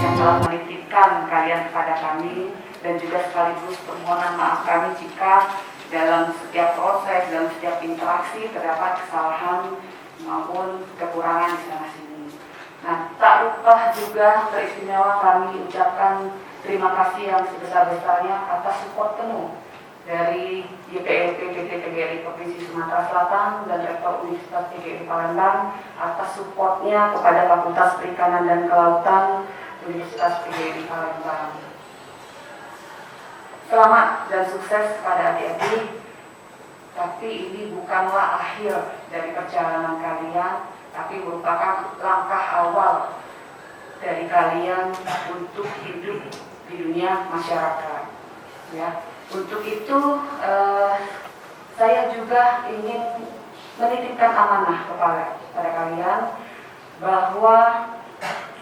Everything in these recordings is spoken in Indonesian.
yang telah menitipkan kalian kepada kami, dan juga sekaligus permohonan maaf kami jika dalam setiap proses, dalam setiap interaksi terdapat kesalahan maupun kekurangan di sana sini. Nah, tak lupa juga teristimewa kami ucapkan terima kasih yang sebesar-besarnya atas support penuh dari YPLP PT PGRI Provinsi Sumatera Selatan dan Rektor Universitas PGRI Palembang atas supportnya kepada Fakultas Perikanan dan Kelautan Universitas PGRI Palembang. Selamat dan sukses kepada adik-adik, tapi ini bukanlah akhir dari perjalanan kalian, tapi merupakan langkah awal dari kalian untuk hidup di dunia masyarakat. Ya, untuk itu saya juga ingin menitipkan amanah kepada kalian bahwa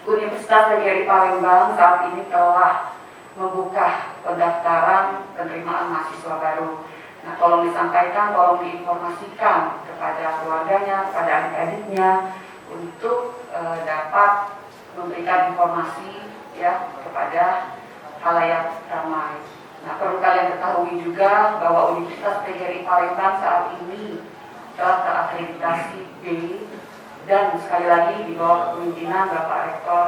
Universitas PGRI Palembang saat ini telah membuka pendaftaran penerimaan mahasiswa baru. Nah, tolong disampaikan, tolong diinformasikan kepada keluarganya, kepada adik-adiknya untuk dapat memberikan informasi ya kepada khalayak ramai. Nah, perlu kalian ketahui juga bahwa Universitas PGRI Palembang saat ini telah terakreditasi B, dan sekali lagi di bawah kepemimpinan Bapak Rektor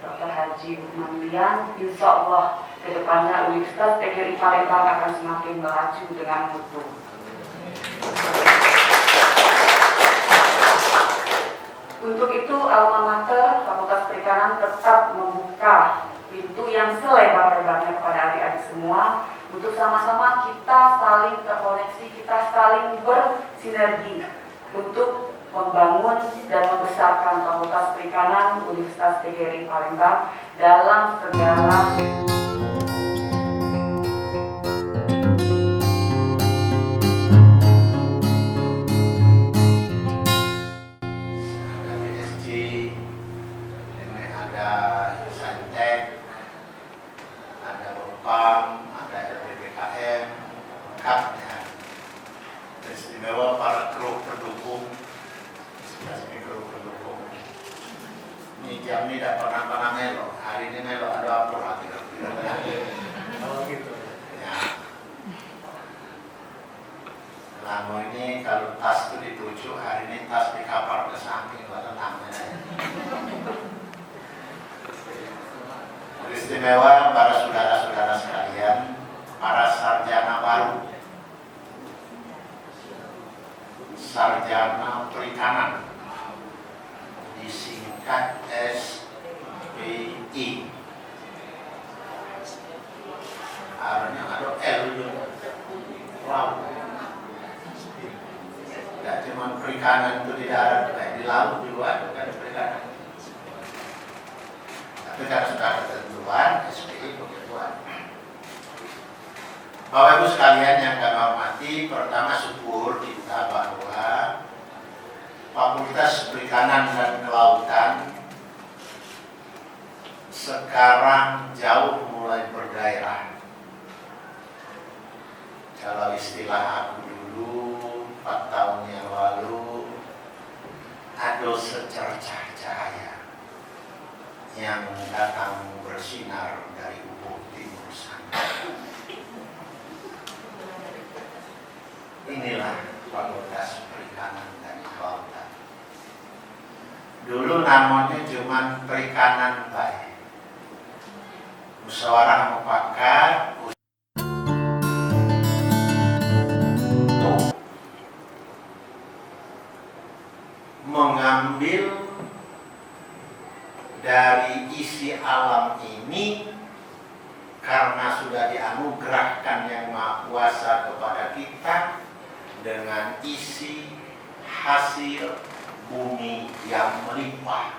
Dr. Haji Lukman Lian, insya Allah kedepannya Universitas PGRI Palembang akan semakin melaju dengan mutu. Untuk itu Alma Mater Fakultas Perikanan tetap membuka pintu yang selebar-lebarnya kepada adik-adik semua untuk sama-sama kita saling terkoneksi, kita saling bersinergi untuk membangun dan membesarkan Fakultas Perikanan Universitas PGRI Palembang dalam segala istimewa para kru pendukung, ini jam ini tidak pernah melo, hari ini melo ada apa lagi? Oh gitu. Ya. Lama ini kalau tas itu dituju, hari ini tas di kapal ke samping, buat tenangnya. Istimewa para saudara-saudara sekalian, para sarjana baru, sarjana perikanan, disingkat SPI. Artinya ada L juga, laut. Tidak cuma perikanan itu di darat, di laut juga ada perikanan. Tapi kan sudah ada ketentuan, SPI ketentuan. Bapak Ibu sekalian yang kami hormati, pertama syukur kita bahwa Fakultas Perikanan dan Kelautan sekarang jauh mulai bergairah. Kalau istilah aku dulu 4 tahun yang lalu, ada secercah cahaya yang datang bersinar dari ufuk timur sana. Inilah Fakultas Perikanan dan Kelautan. Dulu namanya cuma perikanan baik. Musyawarah mufakat mengambil dari isi alam ini karena sudah dianugerahkan Yang Maha Kuasa kepada kita dengan isi hasil bumi yang melimpah.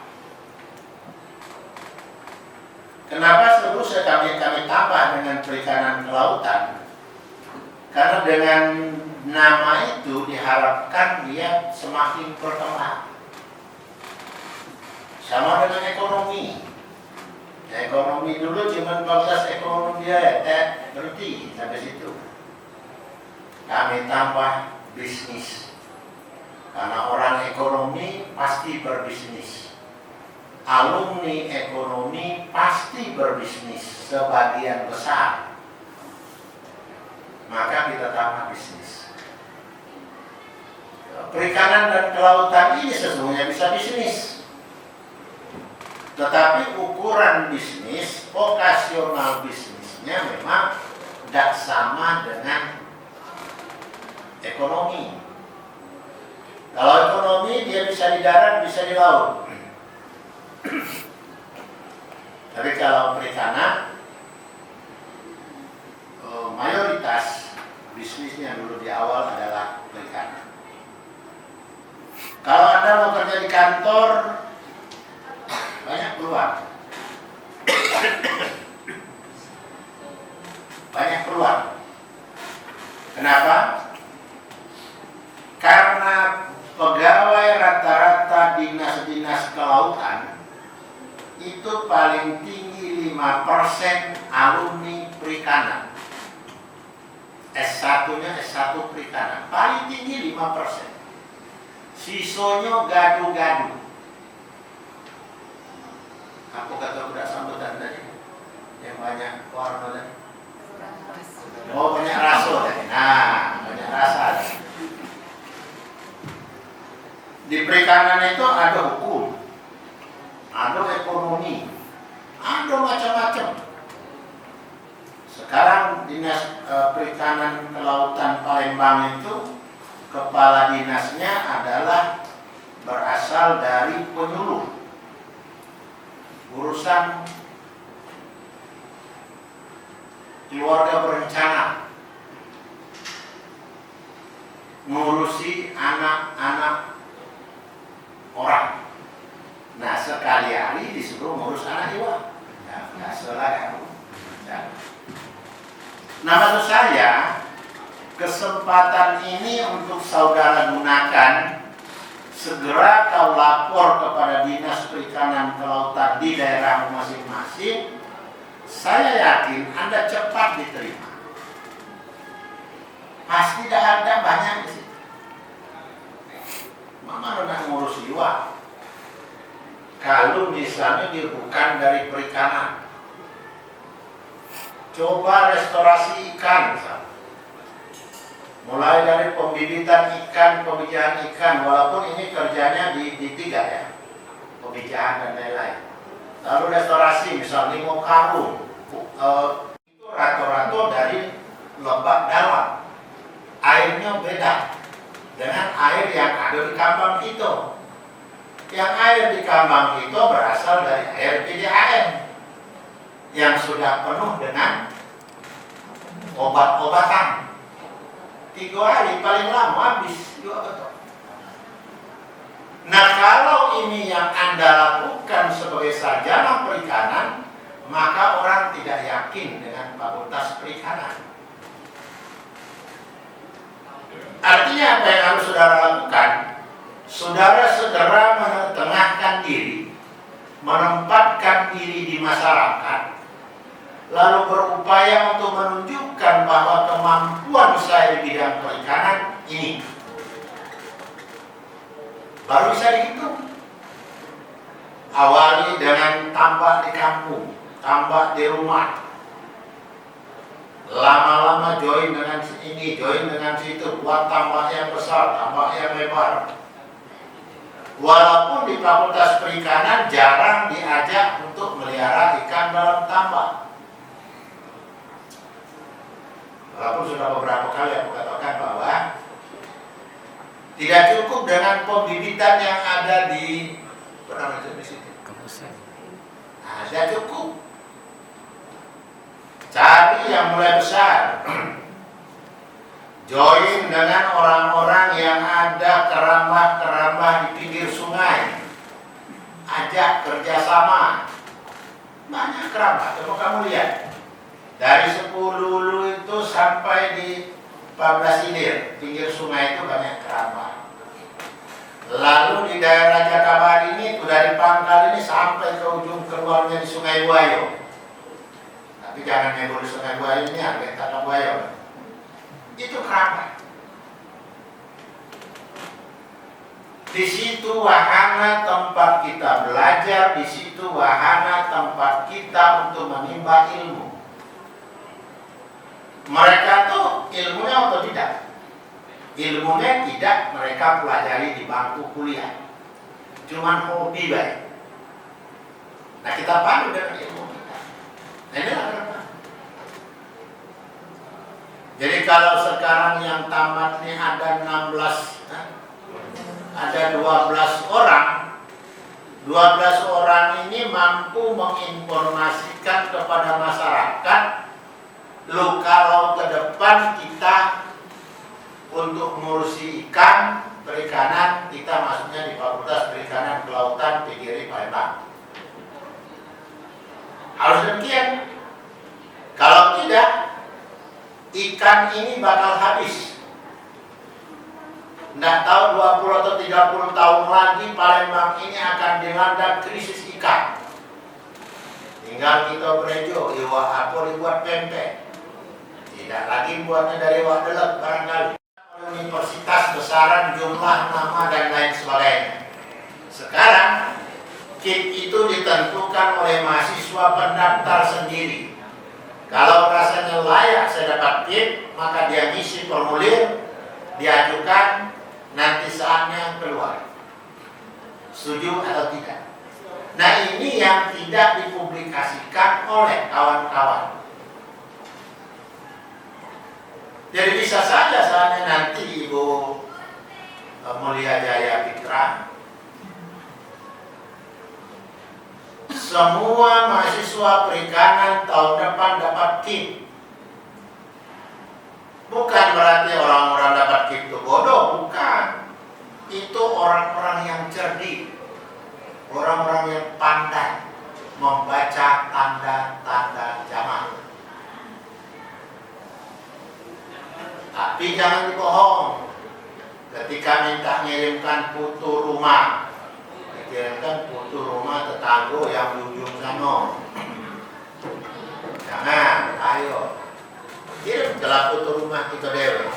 Kenapa seterusnya kami tambah dengan perikanan kelautan? Karena dengan nama itu diharapkan dia semakin berkembang. Sama dengan ekonomi. Ekonomi dulu cuma 12 ekonomi dia, berhenti sampai situ. Kami tambah bisnis. Karena orang ekonomi pasti berbisnis. alumni ekonomi pasti berbisnis sebagian besar. Maka kita tambah bisnis. Perikanan dan kelautan ini sesungguhnya bisa bisnis. Tetapi ukuran bisnis, vokasional bisnisnya memang tidak sama dengan ekonomi. Kalau ekonomi dia bisa di darat, bisa di laut. Tapi kalau perikanan, mayoritas bisnisnya dulu di awal adalah perikanan. Kalau Anda mau kerja di kantor, banyak peluang. Banyak peluang. Kenapa? Karena pegawai rata-rata dinas-dinas kelautan itu paling tinggi 5% alumni perikanan. S1-nya S1 perikanan, paling tinggi 5%. Sisanya gadu-gadu. Apa kata budak sambutan tadi? Yang banyak warna tadi? Oh, banyak rasul. Nah, banyak rasa. Di perikanan itu ada hukum, ada ekonomi, ada macam-macam. Sekarang Dinas Perikanan Kelautan Palembang itu kepala dinasnya adalah berasal dari penyuluh urusan keluarga berencana, ngurusi anak-anak orang. Nah, sekali hari disuruh ngurus anak jiwa. Nah, salah. Nah, maksud saya, kesempatan ini untuk saudara gunakan. Segera kau lapor kepada Dinas Perikanan Kelautan di daerah masing-masing. Saya yakin Anda cepat diterima. Pasti ada banyak di situ. Mama udah ngurus jiwa. Kalau misalnya dia bukan dari perikanan, coba restorasi ikan misalnya. Mulai dari pembibitan ikan, pemijahan ikan, walaupun ini kerjanya di tiga ya, pemijahan dan lain-lain. Lalu restorasi, misalnya limau karung, itu rata-rata dari lebak dalam. Airnya beda dengan air yang ada di Kambang itu. Yang air di Kambang itu berasal dari air PDAM yang sudah penuh dengan obat-obatan. 3 hari paling lama habis juga betul. Nah, kalau ini yang Anda lakukan sebagai sarjana perikanan, maka orang tidak yakin dengan fakultas perikanan. Artinya apa yang harus saudara lakukan? Saudara segera menetengahkan diri, menempatkan diri di masyarakat, lalu berupaya untuk menunjukkan bahwa kemampuan saya di bidang perikanan ini. Baru bisa dihitung. Awali dengan tambak di kampung, tambak di rumah. Lama-lama join dengan ini, join dengan situ, buat tambak yang besar, tambak yang lebar. Walaupun di Fakultas Perikanan jarang diajak untuk melihara ikan dalam tambak. Walaupun sudah beberapa kali aku katakan bahwa tidak cukup dengan pembibitan yang ada di situ. Tidak cukup. Cari yang mulai besar. Join dengan orang-orang yang ada kerambah-kerambah di pinggir sungai. Ajak kerjasama. Banyak kerambah, coba kamu lihat. Dari 10 hulu itu sampai di 14 hilir, pinggir sungai itu banyak kerambah. Lalu di daerah Jakabaring ini, dari Pangkal ini sampai ke ujung keluarnya di Sungai Buayo. Tapi jangan nyebut di Sungai Buayo ini, ada Tata Buayo. Itu kerambah. Di situ wahana tempat kita belajar, di situ wahana tempat kita untuk menimba ilmu. Mereka tuh ilmunya otodidak. Ilmunya tidak mereka pelajari di bangku kuliah. Cuman hobi baik. Nah kita padu dengan ilmu kita. Nah ini apa? Jadi kalau sekarang yang tamat ini ada 12, ada 12 orang. 12 orang ini mampu menginformasikan kepada masyarakat, lo kalau ke depan kita untuk mengurusi ikan, perikanan, kita maksudnya di Fakultas Perikanan Kelautan PGRI Palembang. Harus demikian. Kalau tidak, ikan ini bakal habis. Nggak tahu 20 atau 30 tahun lagi Palembang ini akan dilanda krisis ikan. Tinggal kita berejo, iwa apa dibuat pempek. Tidak lagi buatnya dari wadelek barangkali. Universitas besaran jumlah nama dan lain sebagainya. Sekarang KIP itu ditentukan oleh mahasiswa pendaftar sendiri. Kalau rasanya layak saya dapat KIP, maka dia ngisi formulir, diajukan, nanti saatnya keluar. Setuju atau tidak? Nah ini yang tidak dipublikasikan oleh kawan-kawan. Jadi bisa saja saatnya nanti Ibu Mulia Jaya Fitra, semua mahasiswa perikanan tahun depan dapat KIP. Bukan berarti orang-orang dapat KIP itu bodoh, bukan. Itu orang-orang yang cerdik, orang-orang yang pandai membaca tanda-tanda zaman. Tapi jangan dibohong. Ketika minta ngirimkan foto rumah, dikirimkan foto rumah tetangga yang di ujung sana. Jangan, ayo kirim telah foto rumah kita dewe.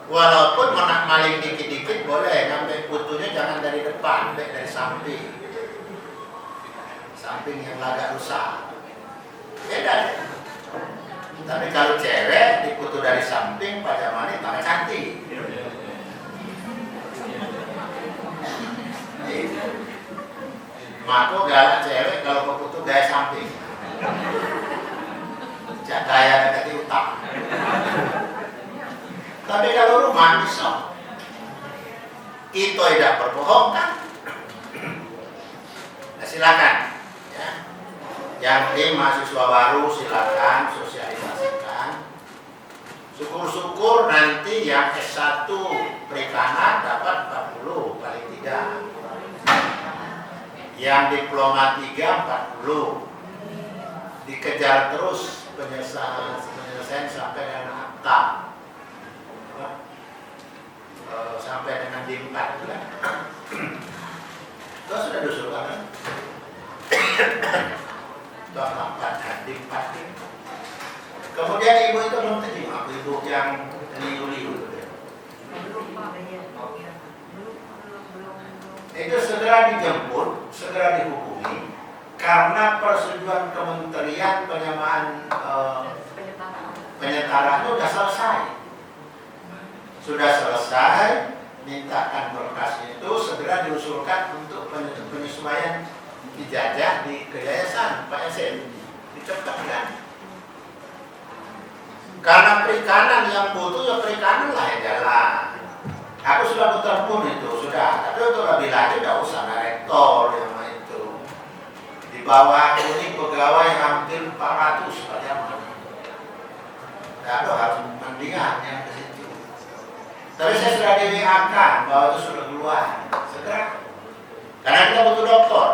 Walaupun menak maling dikit-dikit boleh, ngambil fotonya jangan dari depan, dari samping. Samping yang agak rusak. Beda. Tapi kalau cewek difoto dari samping, pajamanya tambah cantik. Maka galak cewek kalau foto gaya samping. Jak gaya dekat di utang. Tapi kalau rumah bisa. Itu tidak berbohong kan? Nah, silakan. Ya. Yang tim mahasiswa baru silakan sosialisasikan. Syukur-syukur nanti yang S1 perikanan dapat 40 paling tidak. Yang diploma 3 40. Dikejar terus penyelesaian sampai dengan akta. Sampai dengan D4 ya. Itu sudah diusulkan kan? D4. Kemudian ibu itu belum terima, ibu yang liu-liu. Itu segera dijemput, segera dihubungi, karena persetujuan Kementerian penyamaan penyetaraan itu sudah selesai. Sudah selesai, mintakan berkasnya itu segera diusulkan untuk penyesuaian dijajah di keyayasan Pak Yasin. Dicepatkan. Karena perikanan yang butuh ya perikanan lah yang jalan. Aku sudah bertemu itu sudah, tapi untuk lebih lanjut tidak usah ada rektor yang itu. Di bawah ini pegawai hampir 400 pada ada harus mendingan yang ke situ. Tapi saya sudah di WA-kan bahwa itu sudah keluar segera. Karena kita butuh dokter.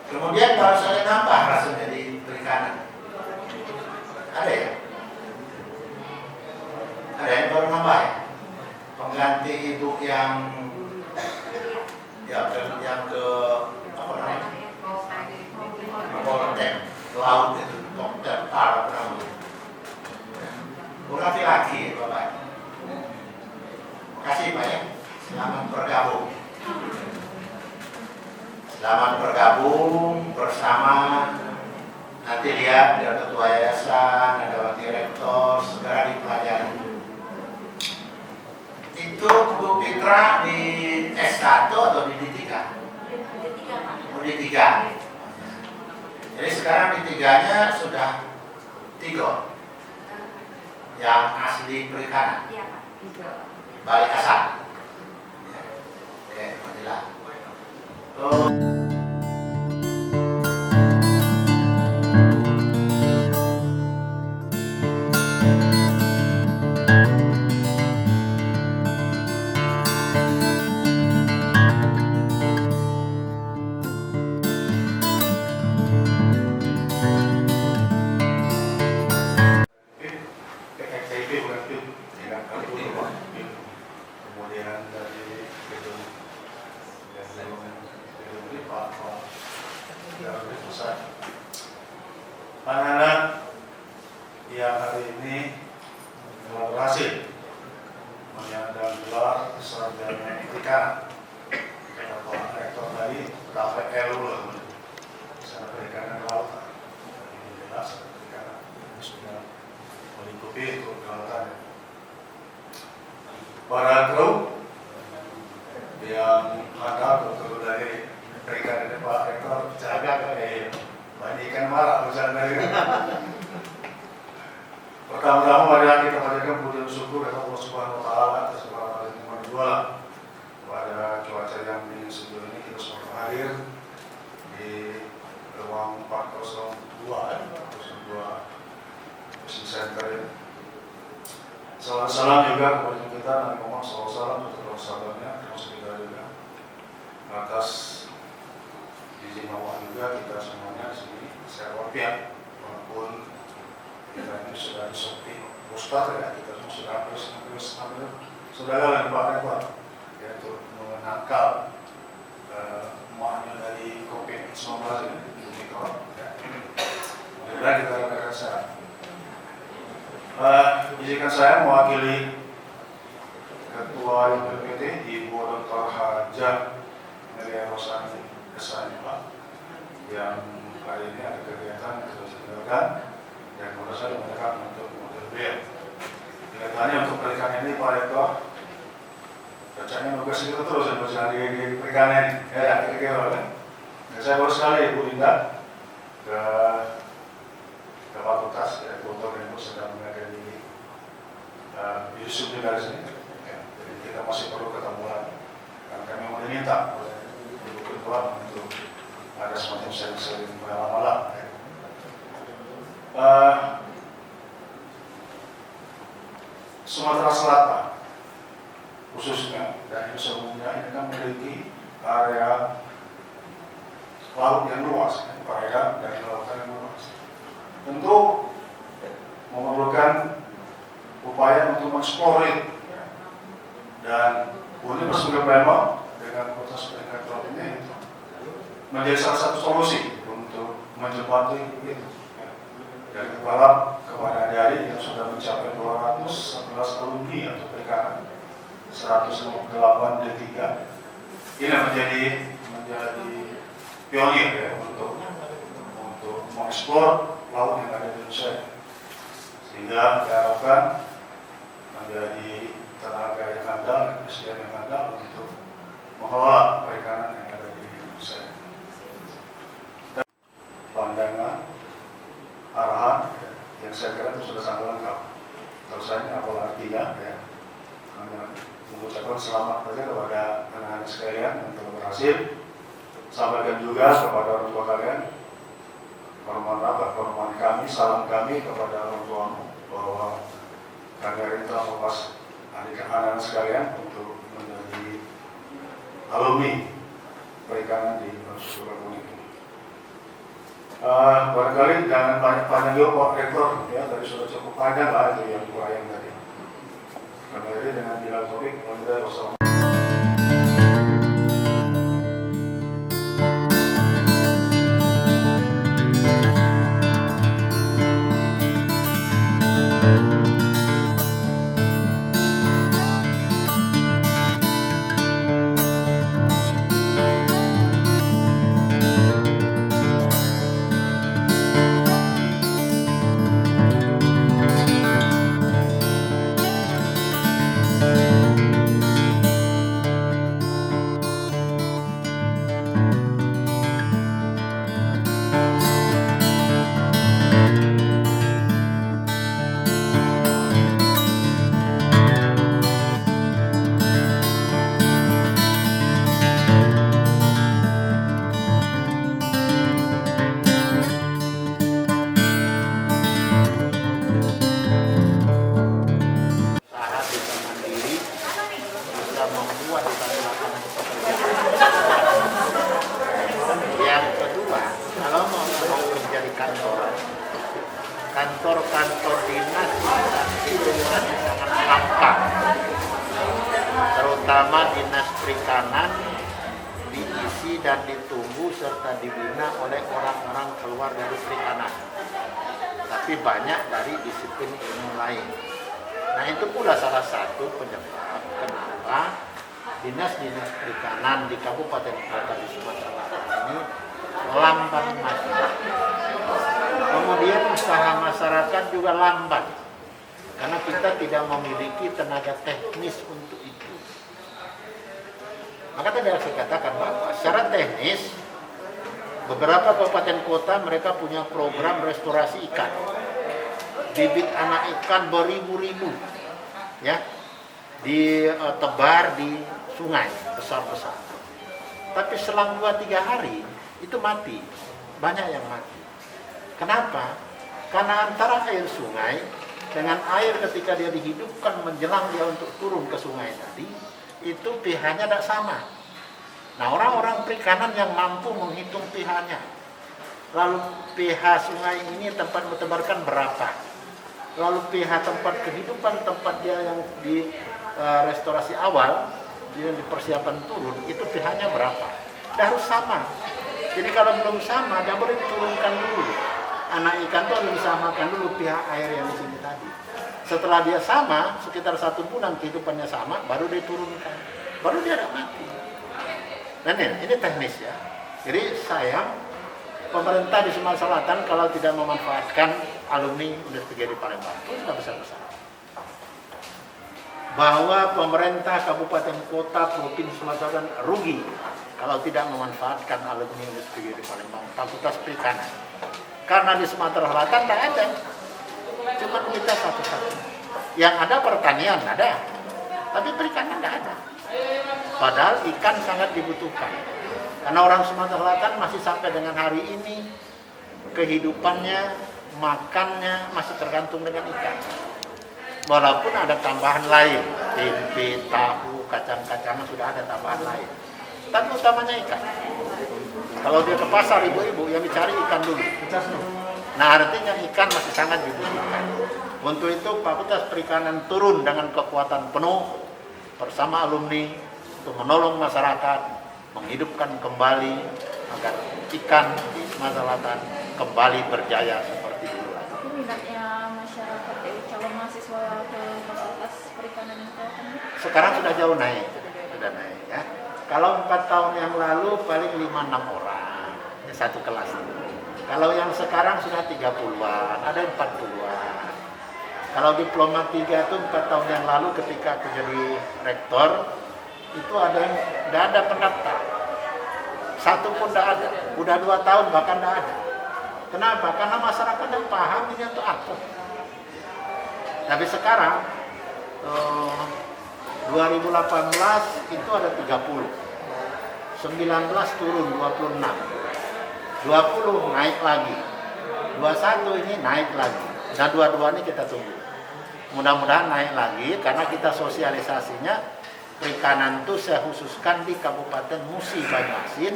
Kemudian baru saja nambah rasanya di perikanan. Ada ya? Ada yang baru nambah ya? Pengganti ibu yang yang ke apa namanya? Poltek laut itu, dokter para penanggung. Bukan laki-laki, Bapak. Kasih kerjasama. Nanti lihat ada ketua yayasan, ada wakil rektor, segera dipelajari. Itu Bu Fitra di S1 atau di D3? Oh, di D3. Jadi sekarang di D3-nya sudah 3 yang asli perikanan. Iya, Pak. Balik asal. Ya. Oke, Alhamdulillah. Oh. PKKIP bukan PIP, ya, PIP. Kemudian dari gedung ini Pak dari pusat. Anak-anak yang hari ini telah berhasil menyandang gelar sarjana perikanan. Kata Pak Rektor tadi, KPL Sarjana Perikanan Laut. Ini jelas perikanan sudah melingkupi itu kelautan. Para kru yang handal untuk dari perikanan ini Pak Rektor jaga banyak ikan marah misalnya dari pertama-tama marilah kita panjatkan puji dan syukur kepada Allah Subhanahu Wa Taala atas segala nikmat dua pada cuaca yang dingin sejuk ini kita semua hadir di ruang 402 Pusing Center ini. Salam juga kepada kita Nabi Muhammad SAW untuk sahabatnya, termasuk kita juga atas izin Allah juga kita semuanya di sini secara wafiat walaupun kita ini sudah seperti ustaz ya, kita semua sudah sudah jalan Pak Rektor yaitu menangkal muanya dari COVID-19 ini di mikro ya. Mudah-mudahan kita akan sehat. Izinkan saya mewakili Ketua UPPT Ibu Dr. Hajah Melia Rosani Kesani Pak, yang hari ini ada kegiatan yang sudah dilakukan dan menurut saya mendekat untuk beliau. Kegiatannya untuk perikanan ini Pak Rektor, kerjanya nugas itu terus yang berjalan di perikanan ini. Ya, kira-kira kan. Dan saya baru sekali Ibu Linda ke fakultas ya, Kultur dan Ibu sedang berada di Yusuf dari sini. Ya, jadi kita masih perlu ketemu lagi. Karena kami mau diminta oleh Ibu Ketua untuk ada semacam sering-sering malam-malam. Ya. Sumatera Selatan khususnya dan Indonesia umumnya ini kan memiliki area laut yang luas, perairan dan lautan yang luas. Tentu memerlukan upaya untuk mengeksplor itu dan ini bersumber memang dengan proses peringkat laut ini itu menjadi salah satu solusi untuk menjembatani itu. Dan berharap kepada adik-adik yang sudah mencapai 211 alumni untuk perikanan 158 D3 ini menjadi pionir ya untuk mengeksplor laut yang ada di Indonesia, sehingga diharapkan menjadi tenaga yang handal dan SDM yang handal untuk mengelola perikanan yang ada di Indonesia. Dan pandangan, arahan yang saya kira itu sudah sangat lengkap. Terus saya apa artinya ya? Mengucapkan selamat saja kepada anak-anak sekalian yang telah berhasil. Sampaikan juga kepada orang tua kalian. Hormat kami, salam kami kepada orang tua bahwa kami hari ini telah melepas anak-anak sekalian untuk menjadi alumni perikanan di Universitas Kuning. Barangkali jangan panjang juga Pak Rektor, ya tadi sudah cukup panjang lah itu yang kurang tadi. Kami hari dengan Bilal Topik, wassalamualaikum. kantor-kantor dinas instansi dengan sangat langka, terutama dinas perikanan diisi dan ditunggu serta dibina oleh orang-orang keluar dari perikanan, tapi banyak dari disiplin ilmu lain. Nah, itu pula salah satu penyebab kenapa dinas-dinas perikanan di kabupaten kota di Sumatera Selatan ini lambat maju. Kemudian usaha masyarakat juga lambat karena kita tidak memiliki tenaga teknis untuk itu. Maka tadi saya katakan bahwa secara teknis beberapa kabupaten kota mereka punya program restorasi ikan. Bibit anak ikan beribu-ribu ya ditebar di sungai besar-besar. Tapi selang 2-3 hari itu mati. Banyak yang mati. Kenapa? Karena antara air sungai dengan air ketika dia dihidupkan menjelang dia untuk turun ke sungai tadi, itu pH-nya tidak sama. Nah, orang-orang perikanan yang mampu menghitung pH-nya, lalu pH sungai ini tempat mentebarkan berapa, lalu pH tempat kehidupan tempat dia yang di restorasi awal, dia di persiapan turun, itu pH-nya berapa. Dia harus sama. Jadi kalau belum sama, dia boleh diturunkan dulu. Anak ikan itu harus disamakan dulu pH air yang di sini tadi. Setelah dia sama, sekitar 1 bulan kehidupannya sama, baru diturunkan. Baru dia tidak mati. Dan ini teknis ya. Jadi sayang, pemerintah di Sumatera Selatan kalau tidak memanfaatkan alumni Universitas di Palembang, itu sudah besar-besar. Bahwa pemerintah kabupaten kota provinsi Sumatera Selatan rugi kalau tidak memanfaatkan alumni Universitas di Palembang, Fakultas Perikanan. Karena di Sumatera Selatan tidak ada, cuma kita satu-satu. Yang ada pertanian ada, tapi perikanan tidak ada. Padahal ikan sangat dibutuhkan. Karena orang Sumatera Selatan masih sampai dengan hari ini kehidupannya, makannya masih tergantung dengan ikan. Walaupun ada tambahan lain, tempe, tahu, kacang-kacangan sudah ada tambahan lain. Tapi utamanya ikan. Kalau dia ke pasar ibu-ibu yang dicari ikan dulu. Nah, artinya ikan masih sangat dibutuhkan. Untuk itu Fakultas Perikanan turun dengan kekuatan penuh bersama alumni untuk menolong masyarakat menghidupkan kembali agar ikan di Sumatera Selatan kembali berjaya seperti dulu. Tapi minatnya masyarakat dari calon mahasiswa ke Fakultas Perikanan itu sekarang sudah jauh naik, ya. Kalau 4 tahun yang lalu paling 5-6 orang ya, satu kelas. Kalau yang sekarang sudah 30-an, ada 40-an. Kalau diploma 3 itu 4 tahun yang lalu ketika aku jadi rektor, itu ada yang tidak ada pendaftar. Satu pun tidak ada. Udah 2 tahun bahkan tidak ada. Kenapa? Karena masyarakat yang paham ini untuk apa. Tapi sekarang 2018 itu ada 30, 19 turun 26, 20 naik lagi, 21 ini naik lagi, dan 22 ini kita tunggu. Mudah-mudahan naik lagi karena kita sosialisasinya perikanan itu saya khususkan di Kabupaten Musi Banyuasin,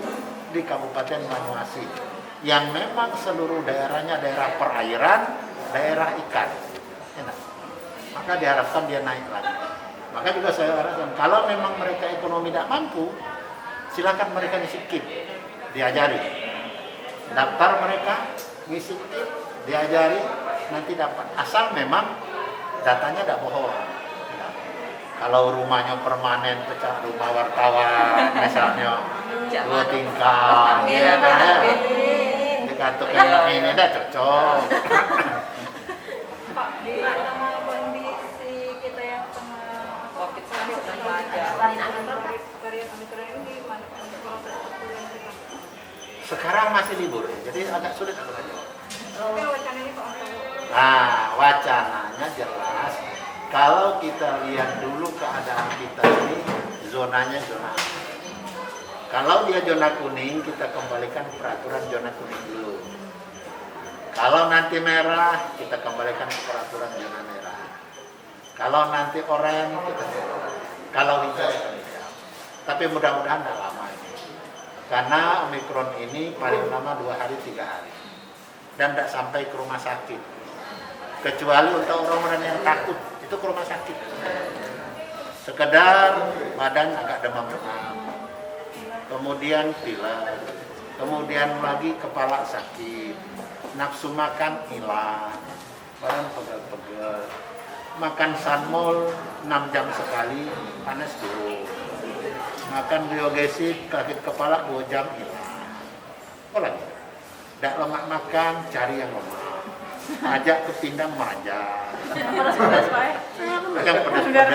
di Kabupaten Banyuasin, yang memang seluruh daerahnya daerah perairan, daerah ikan. Enak. Maka diharapkan dia naik lagi. Maka juga saya harapkan kalau memang mereka ekonomi tidak mampu, silakan mereka ngisi KIP, diajari. Daftar mereka, ngisi KIP, diajari, nanti dapat. Asal memang datanya tidak bohong. Kalau rumahnya permanen, pecah rumah wartawan, misalnya 2 tingkat, ya kan? Dikatakan ini tidak cocok. Pak, di tengah kondisi kita yang tengah COVID sedang melanda, karya ini gimana? Sekarang masih libur, jadi agak sulit aku jawab. Tapi wacana ini Pak untuk Nah, wacananya jelas. Kalau kita lihat dulu keadaan kita ini, zonanya zona. Kalau dia zona kuning, kita kembalikan peraturan zona kuning dulu. Kalau nanti merah, kita kembalikan ke peraturan zona merah. Kalau nanti oranye, kita kalau hijau, kita hijau. Tapi mudah-mudahan tidak lama ini. Karena Omikron ini paling lama 2 hari 3 hari. Dan tidak sampai ke rumah sakit. Kecuali untuk orang-orang yang takut, itu ke rumah sakit. Sekedar badan agak demam-demam, kemudian pilek, kemudian lagi kepala sakit, nafsu makan hilang, badan pegel-pegel, makan sanmol 6 jam sekali, panas dulu, makan biogesik, sakit kepala 2 jam hilang. Apa lagi? Tidak lemak makan, cari yang lemak. Ajak ke pindang manja. Panas-panas, Pak. Yang pedas-pedas.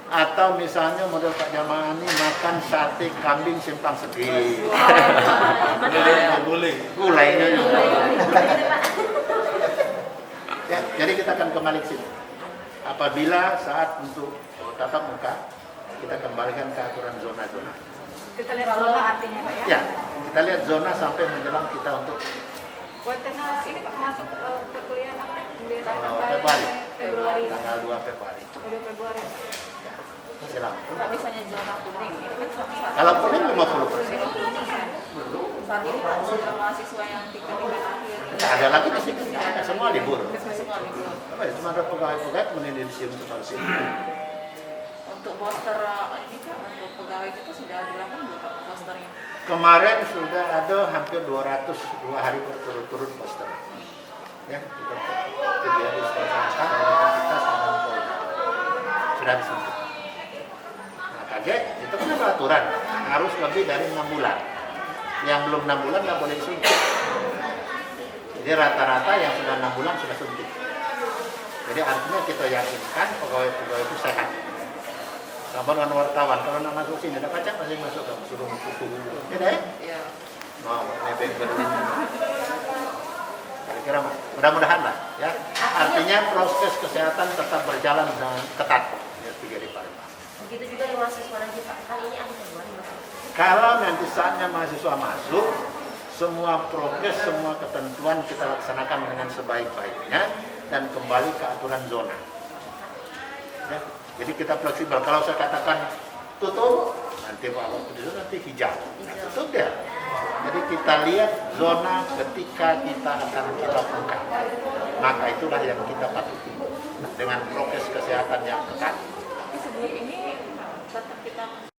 Atau misalnya model Pak Jamaah ini makan sate kambing simpang segi. Gulainya juga. Ya, jadi kita akan kembali ke situ. Apabila saat untuk tatap muka, kita kembalikan ke aturan zona-zona. Kita lihat zona artinya, Pak, ya? Ya, kita lihat zona sampai menjelang kita untuk Buat karena ini Pak masuk perkuliahan apa? Februari. Februari. Tanggal 2 Februari. 2 Februari. Silakan. Kalau misalnya zona kuning, itu kan sama. Kalau kuning 50%. Saat ini Pak, zona mahasiswa yang tingkat akhir. Nggak ada lagi di sini, nggak ada, semua libur. Semua libur. Apa ya, cuma ada pegawai-pegawai kemudian di sini untuk harus ini. Untuk poster ini Pak, untuk pegawai kita sudah dilakukan belum Pak posternya? Kemarin sudah ada hampir 202 hari berturut-turut poster. Ya, kita terjadi sekarang universitas dan Polri. Sudah disuntik. Nah, kaget, itu kan ada aturan, harus lebih dari 6 bulan. Yang belum 6 bulan nggak boleh disuntik. Jadi rata-rata yang sudah 6 bulan sudah suntik. Jadi artinya kita yakinkan pegawai-pegawai itu sehat. Sama dengan wartawan, kalau nak masuk sini, ada pajak masih masuk, kamu suruh suku dulu. Tidak ya? Iya. Mau nebeng ke dulu. Kira-kira mudah-mudahan lah ya. Artinya proses kesehatan tetap berjalan dengan ketat. Ya, 3 di Palembang. Begitu juga dengan mahasiswa nanti Pak, kan ini ada Februari Pak. Kalau nanti saatnya mahasiswa masuk, semua progres, semua ketentuan kita laksanakan dengan sebaik-baiknya dan kembali ke aturan zona. Ya. Jadi kita fleksibel. Kalau saya katakan tutup, nanti waktu itu nanti hijau. Nah, tutup ya. Jadi kita lihat zona ketika kita akan kita buka. Maka itulah yang kita patuhi dengan prokes kesehatan yang ketat. Tapi sebelum ini tetap kita